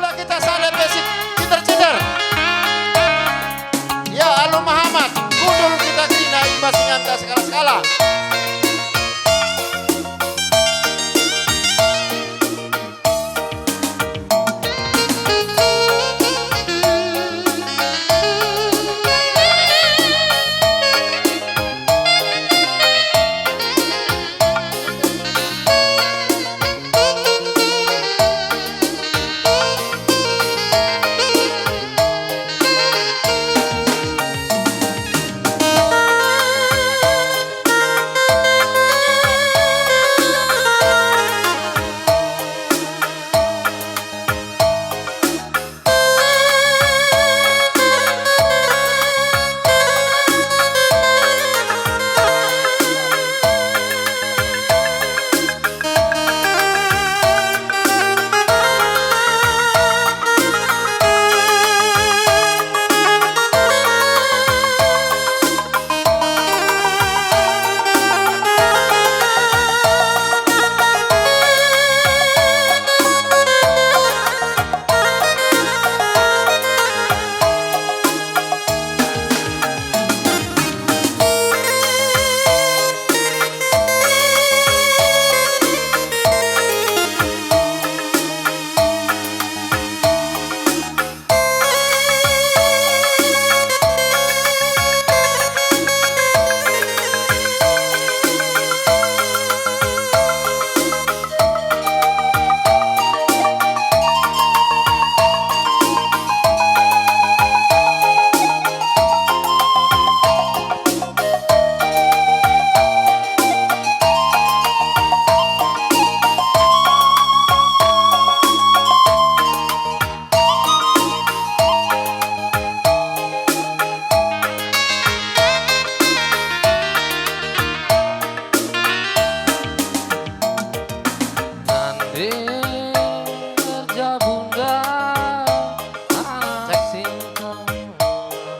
Ula kita saleh basic citer-citer. Ya Alun Muhammad, gundul kita kina imbas nganta skala-skala.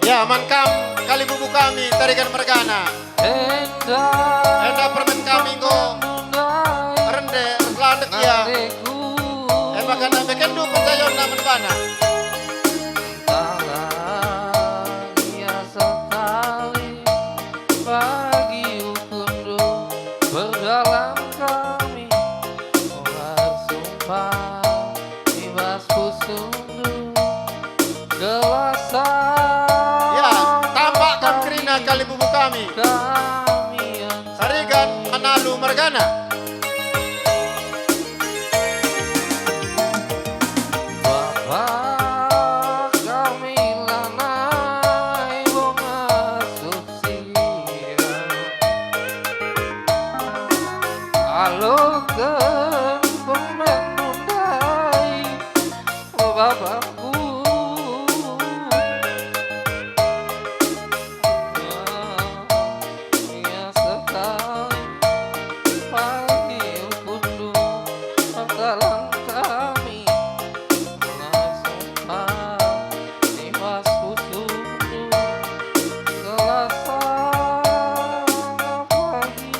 Ya mankam kali bubu kami tarikan mergana. Enda permen kami go rende landek ya. Makan beken du penjayon namen bana. Bagi ukundu berdalam kami olah sumpah ibas kusundu gelasan. Ya tampakkan kerina kali bubu kami. Tarikan analu mergana. Alokan pemendai bapakku ya sekali pagi ukundu dalam kami langsung di mas kusundu gelasan pagi.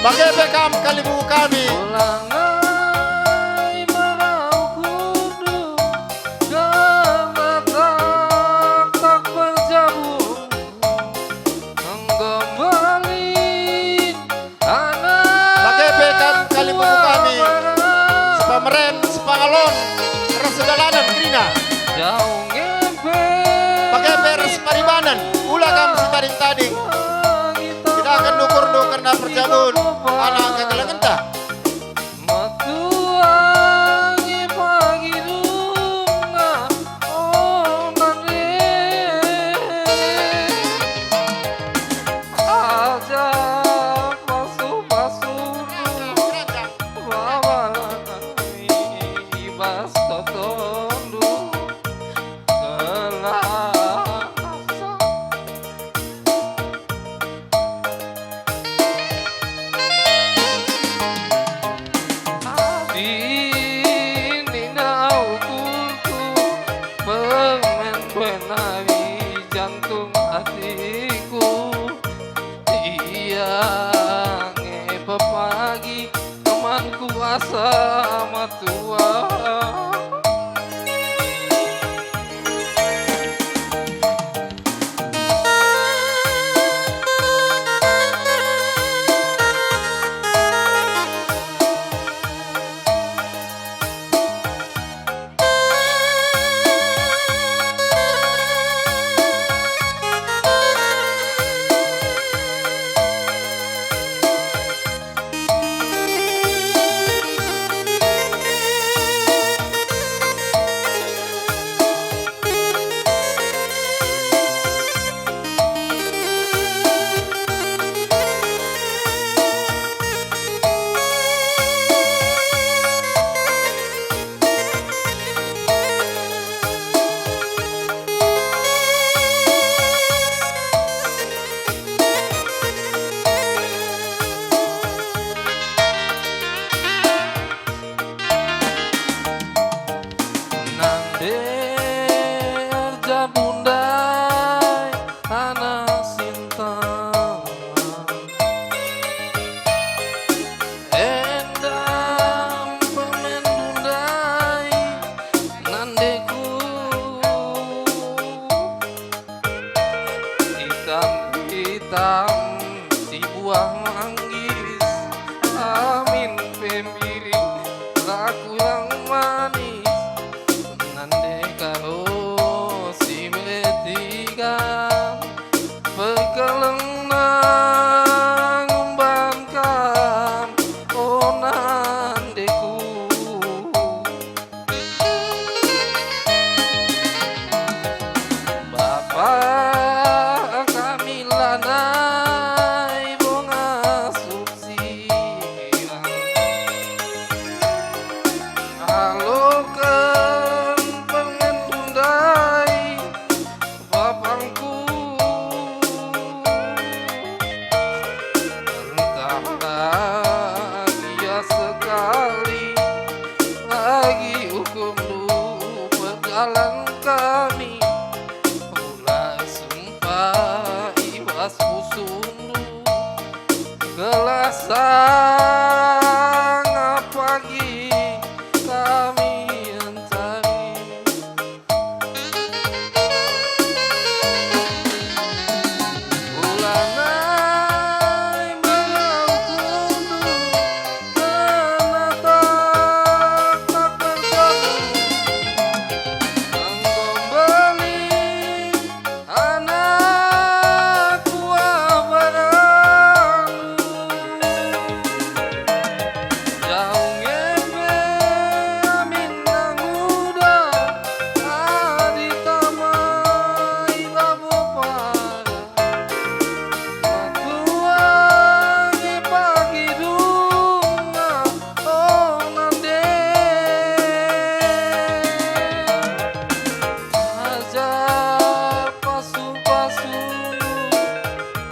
Bagai bekam kali bubu kami. Ulangai merau kudu gemetak tak berjabung menggembalin anak. Bagai bekam kali bubu kami. Sepameren, sepangalon, resegalanan kerina. Jauh ngepe. Bagai beres paribanan, ulah kam si tading-tading. Kita akan dukur-dukur karena perjabun anak kegelang entah. Matuangi pagi dunga onane aja pasu-pasu bawalanami ibas totondu kelasa. Ini naukulku menari jantung hatiku. Iya sama tua. Bundai tanah sintang endam pemen bundai nandeku hitam si buah manggis amin pemiring laku yang manis nande karo pegeleng nang umbankan onan deku Bapak kami lanai bonga subsidian halokan pengen tundai bapangku dia sekali lagi hukum dulu berjalan kami mulai sumpah ibas usundu gelasang pagi kami entari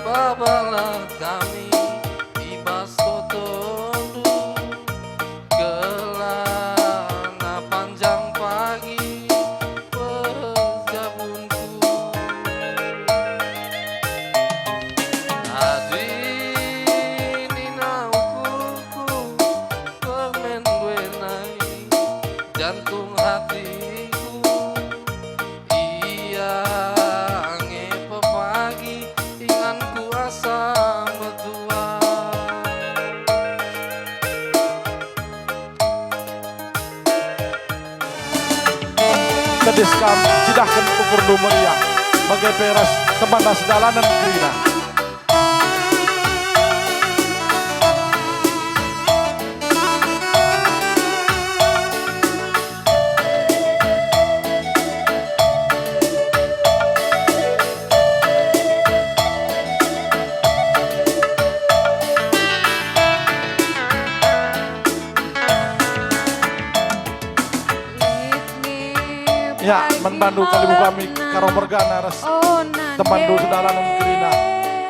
babalah kami ibas totondu gelana panjang pagi perjabunku adi nina ukuku permen duenai jantung hatiku iya ngepe pagi ingan kuasa berdua kediskan sidahkan ukur meriang bagai peras kemana sedalanan kerina ya menbandu kalimu kami karo mergana ras temandu sedalanan kerina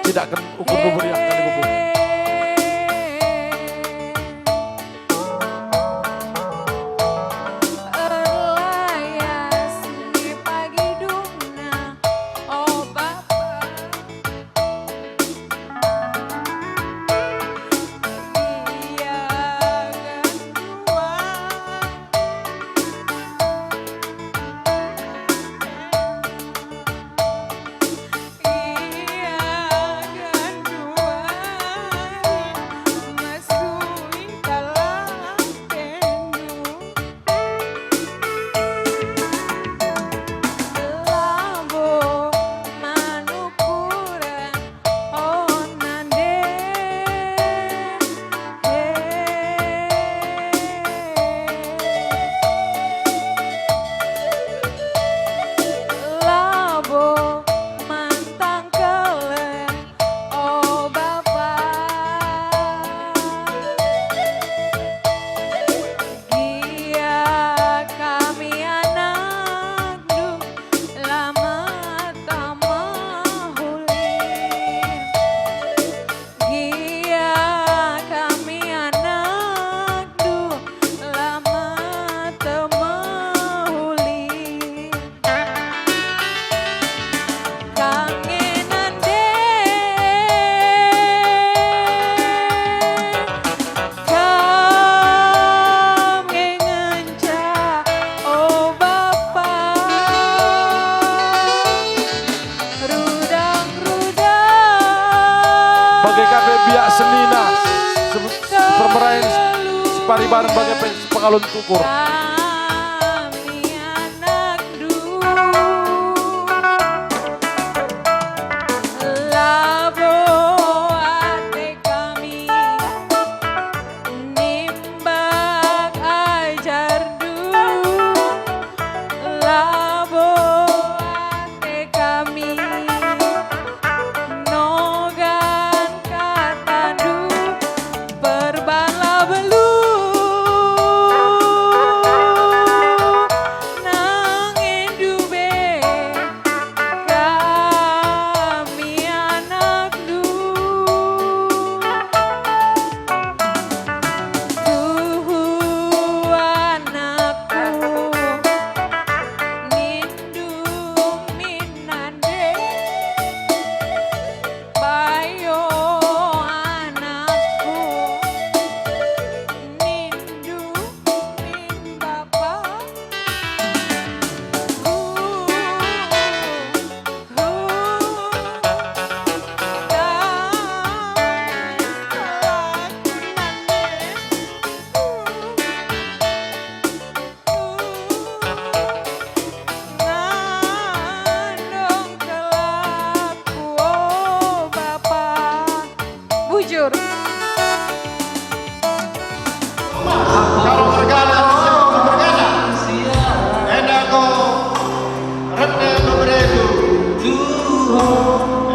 tidak akan ukur meriang kalimu kami biak senina permerain separibaran bagai pengalun tukur. Kami anak dulu labo ate kami nimbak ajar dulu labo ate kami nogan kata du berbala belu nangin dube kami anak du tuhu anakku nindu minande bayo anakku nindu min bapak Nandong kelaku oh bapak bujur Kalau mergana mergana. Endako rende beredu.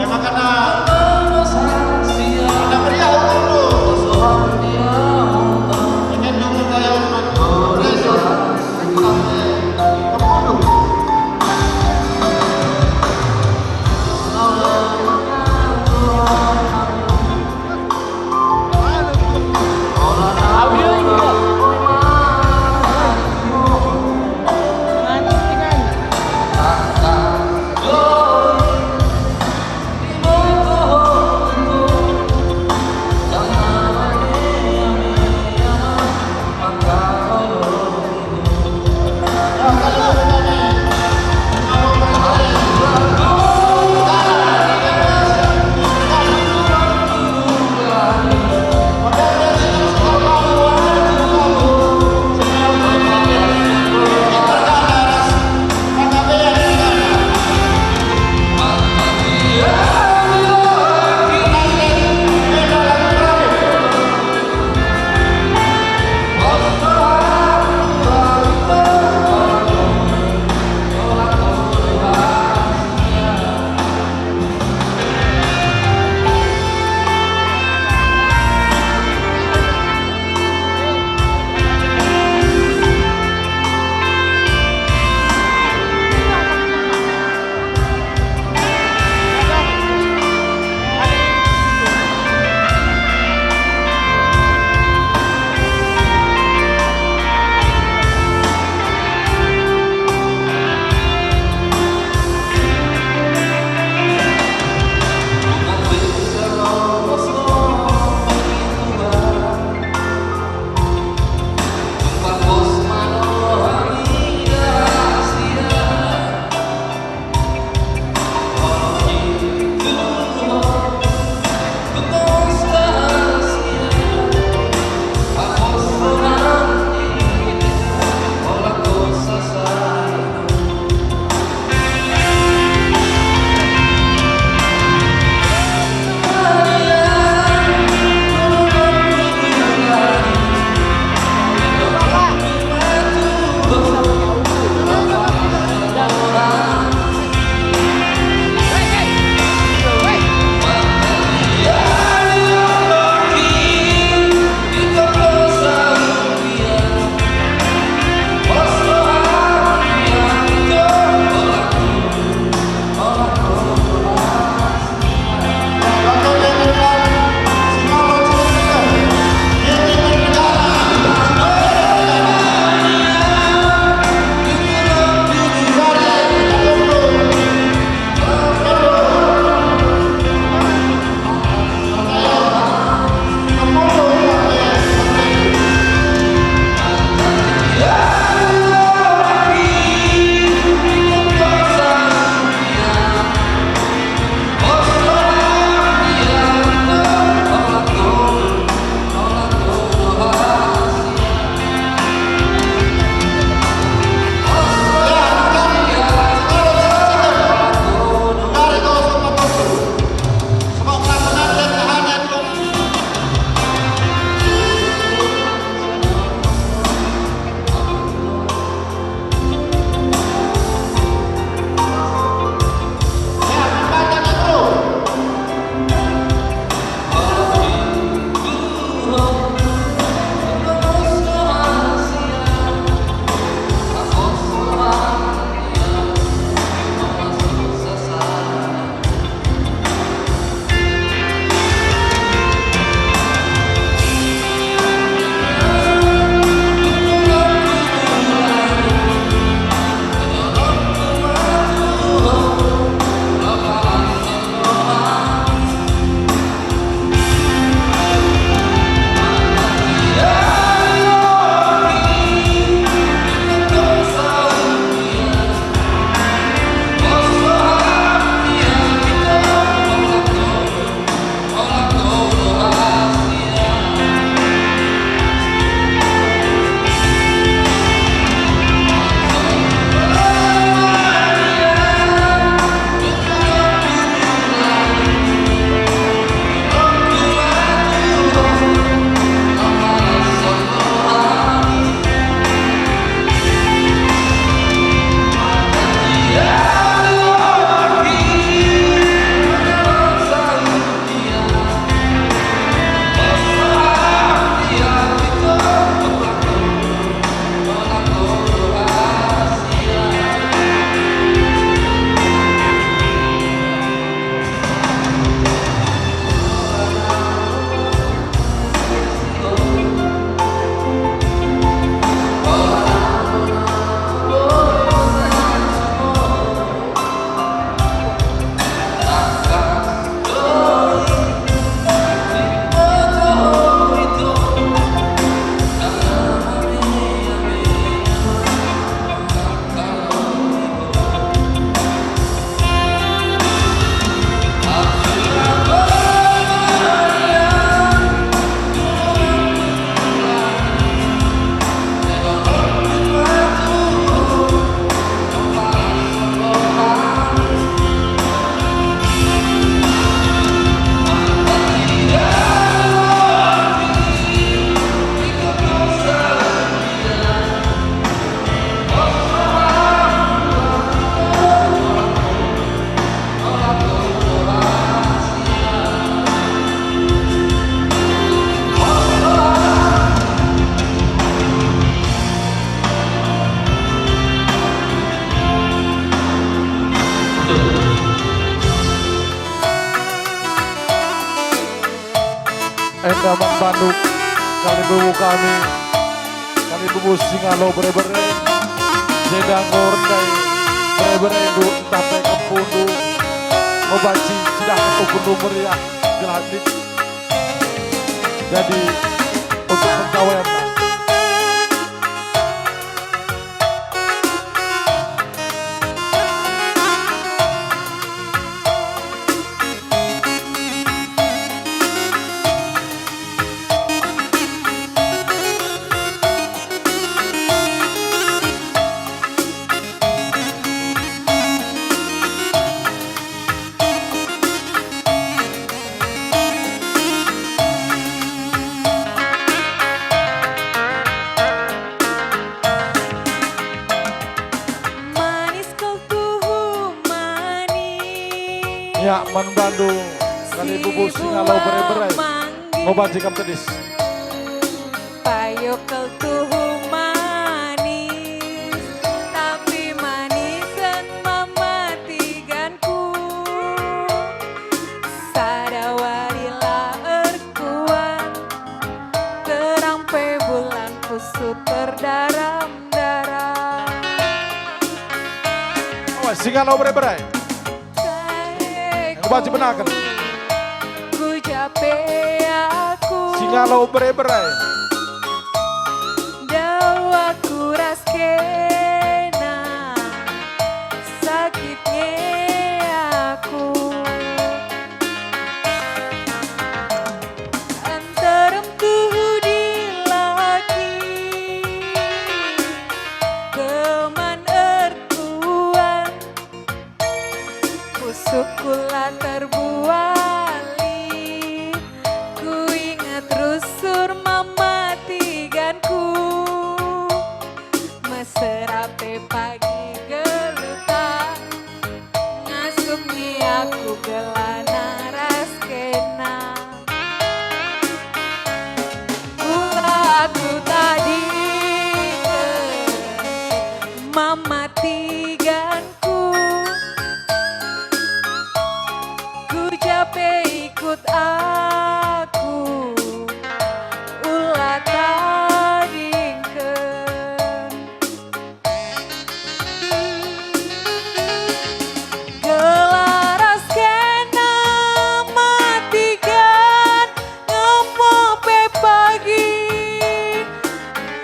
Makana ada meriah dulu. Ingin dulu kaya beredu. Kemudu. Endaman Bandung kali bubu kami kali bubu Singalo bere-bere Jedang Gordai bere-bere du sampai ke pundu ngobaci sudah ketukundu meriah gelapit jadi untuk pegawai Manis kau tuh manis. ya man Bandung kali bubu Singalo bere-bere ngobaci kam tedis Payo kau tuh manis, tapi manisan mematikanku. Sadawarila erkuan, terang pe bulan kusut terdaram-daram. oh Singalo bere-bere ngobaci benakan Ku jape aku Singalo bere-bere dawa ku raskena sakitnya aku antarem tuh di lagi keman ertuan pusukula terbuali ku ingat rusur mematikanku meserape pagi geluta ngasup nih aku gelana raskena gula aku tadi mematikanku ku capek ikut aku ulah tadingkeun gelaras kena matikan ngemope pagi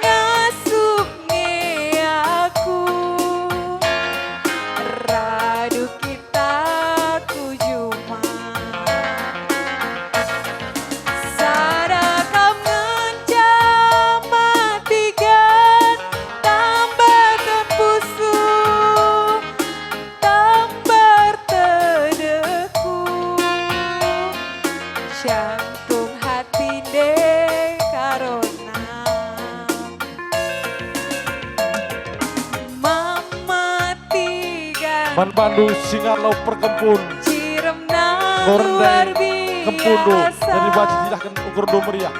ngasup aku radu kita ku juma sadakam ngencam matikan tambahkan pusu tambar tedeku jantung hati deh karona mematikan man Bandung Singalo perkempun cirem nang Gordai luar kempundu biasa jadi baci tidak kan ukur do meriah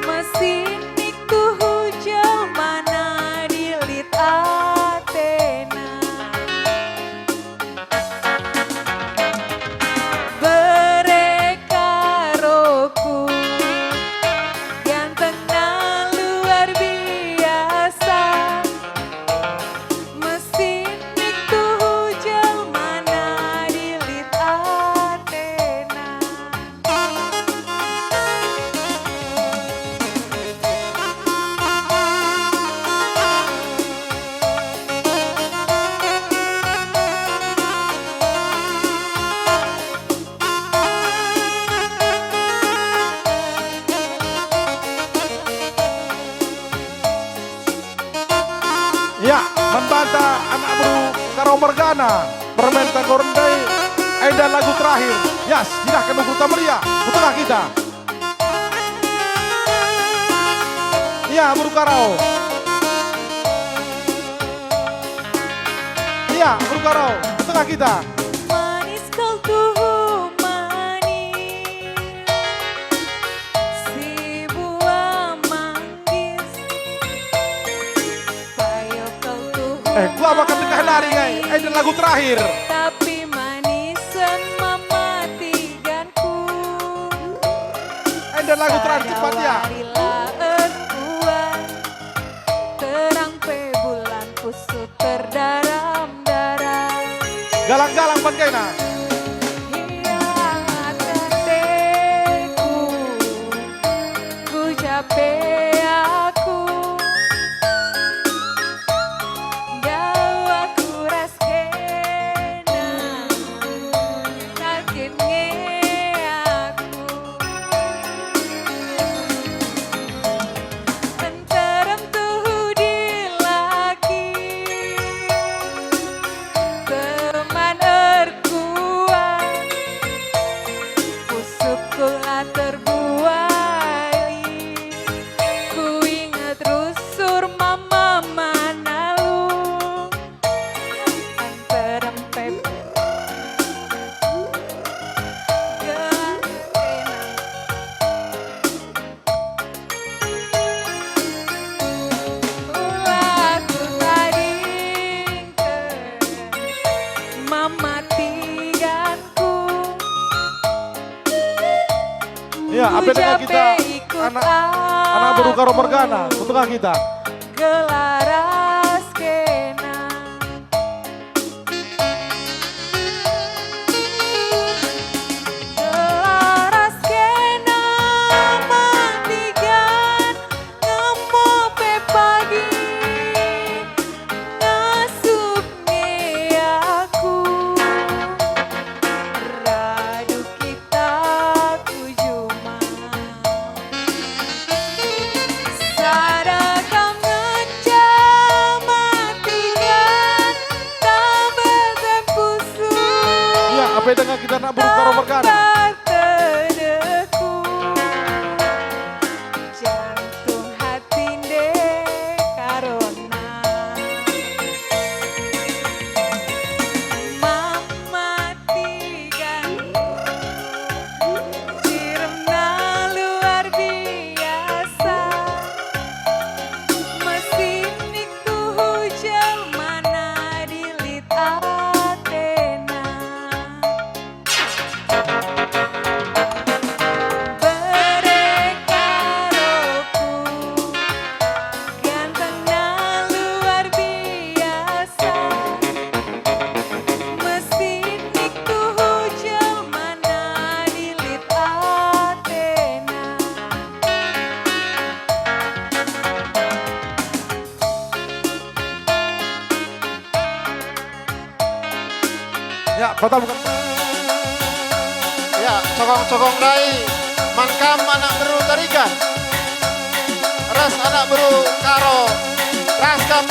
mesin itu hujung mana dilit Athena berekaroku ganteng na luar biasa mesin itu hujung mana dilit Athena ya membantah anak bro karo mergana permenta Gordai dan lagu terakhir yas silahkan ukur meriah ke tengah kita ya bro karau ya bro karau ke tengah kita manis kau tuh manis si buah manggis payo kau tuh gua bakal tengah lari guys dan lagu terakhir tapi manisan mematikanku dan lagu terakhir cepat ya. Terang pe bulan kusut terdaram-daram. Galang-galang pan kaina. Hilang hatiku, ku capek aku. Jauh aku raskena, sakit aku. Enterem tuh di laki, teman erkuat, pusukula terbuai. Ku ingat rusur mama manalu, enterem pep Ulaku tadingkeun mama tiganku. Iya, apa dengan kita anak baru karo mergana, untuk kita. Gelaras kena Gelaras kena mandigan ngemope pagi ngasupnya aku radu kita kujuma sadakam ngejamatikan tambah tempusu Iya, apa dengan kita anak baru karo mergana. terdeku jantung hati dek karona mama tigan sirna luar biasa mesin itu hujan mana dilit atena berekaroku gantengna luar biasa mesin itu hujan mana dilit atena Ya, kota bukan. Ya, cokong-cokong dai, mankam anak beru tarikan. Ras anak beru karo, raskam